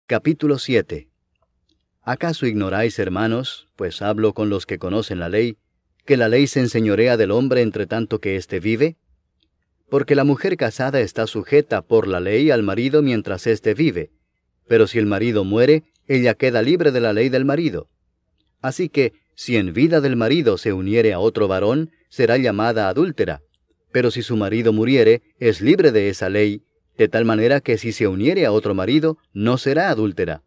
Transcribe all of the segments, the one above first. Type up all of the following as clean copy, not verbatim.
Capítulo 7. ¿Acaso ignoráis, hermanos, pues hablo con los que conocen la ley, que la ley se enseñorea del hombre entre tanto que éste vive? Porque la mujer casada está sujeta por la ley al marido mientras éste vive, pero si el marido muere, ella queda libre de la ley del marido. Así que, si en vida del marido se uniere a otro varón, será llamada adúltera, pero si su marido muriere, es libre de esa ley, de tal manera que si se uniere a otro marido, no será adúltera.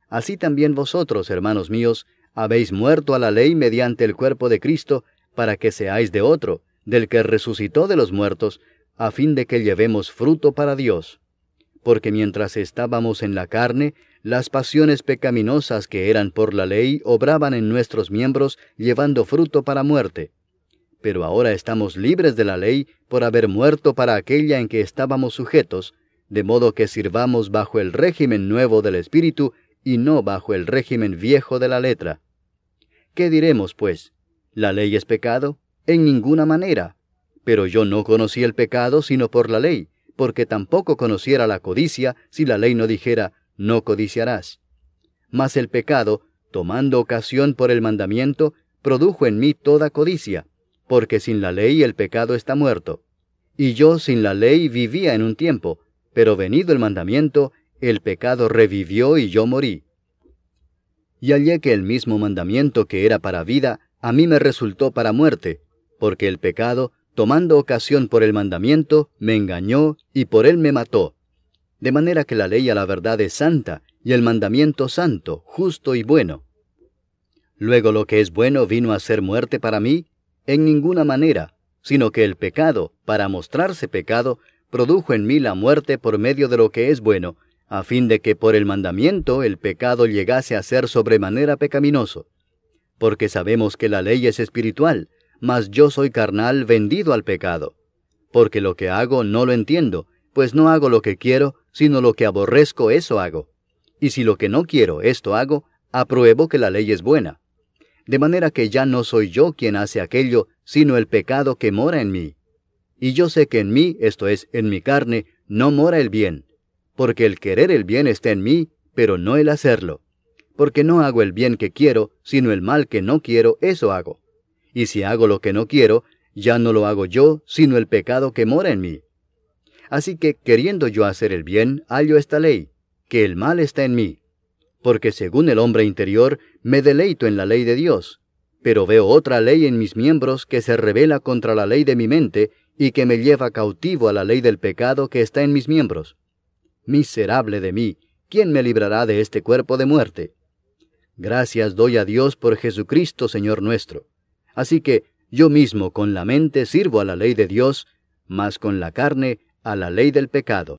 Así también vosotros, hermanos míos, habéis muerto a la ley mediante el cuerpo de Cristo, para que seáis de otro, del que resucitó de los muertos, a fin de que llevemos fruto para Dios. Porque mientras estábamos en la carne, las pasiones pecaminosas que eran por la ley obraban en nuestros miembros, llevando fruto para muerte. Pero ahora estamos libres de la ley por haber muerto para aquella en que estábamos sujetos, de modo que sirvamos bajo el régimen nuevo del Espíritu y no bajo el régimen viejo de la letra. ¿Qué diremos, pues? ¿La ley es pecado? En ninguna manera. Pero yo no conocí el pecado sino por la ley, porque tampoco conociera la codicia si la ley no dijera, no codiciarás. Mas el pecado, tomando ocasión por el mandamiento, produjo en mí toda codicia, porque sin la ley el pecado está muerto. Y yo sin la ley vivía en un tiempo, pero venido el mandamiento, el pecado revivió y yo morí. Y hallé que el mismo mandamiento que era para vida, a mí me resultó para muerte, porque el pecado, tomando ocasión por el mandamiento, me engañó y por él me mató. De manera que la ley a la verdad es santa, y el mandamiento santo, justo y bueno. Luego lo que es bueno vino a ser muerte para mí, en ninguna manera, sino que el pecado, para mostrarse pecado, produjo en mí la muerte por medio de lo que es bueno, a fin de que por el mandamiento el pecado llegase a ser sobremanera pecaminoso. Porque sabemos que la ley es espiritual, mas yo soy carnal vendido al pecado. Porque lo que hago no lo entiendo, pues no hago lo que quiero, sino lo que aborrezco eso hago. Y si lo que no quiero esto hago, apruebo que la ley es buena. De manera que ya no soy yo quien hace aquello, sino el pecado que mora en mí. Y yo sé que en mí, esto es, en mi carne, no mora el bien. Porque el querer el bien está en mí, pero no el hacerlo. Porque no hago el bien que quiero, sino el mal que no quiero, eso hago. Y si hago lo que no quiero, ya no lo hago yo, sino el pecado que mora en mí. Así que, queriendo yo hacer el bien, hallo esta ley, que el mal está en mí. Porque según el hombre interior, me deleito en la ley de Dios, pero veo otra ley en mis miembros que se rebela contra la ley de mi mente y que me lleva cautivo a la ley del pecado que está en mis miembros. Miserable de mí, ¿quién me librará de este cuerpo de muerte? Gracias doy a Dios por Jesucristo, Señor nuestro. Así que yo mismo con la mente sirvo a la ley de Dios, mas con la carne a la ley del pecado.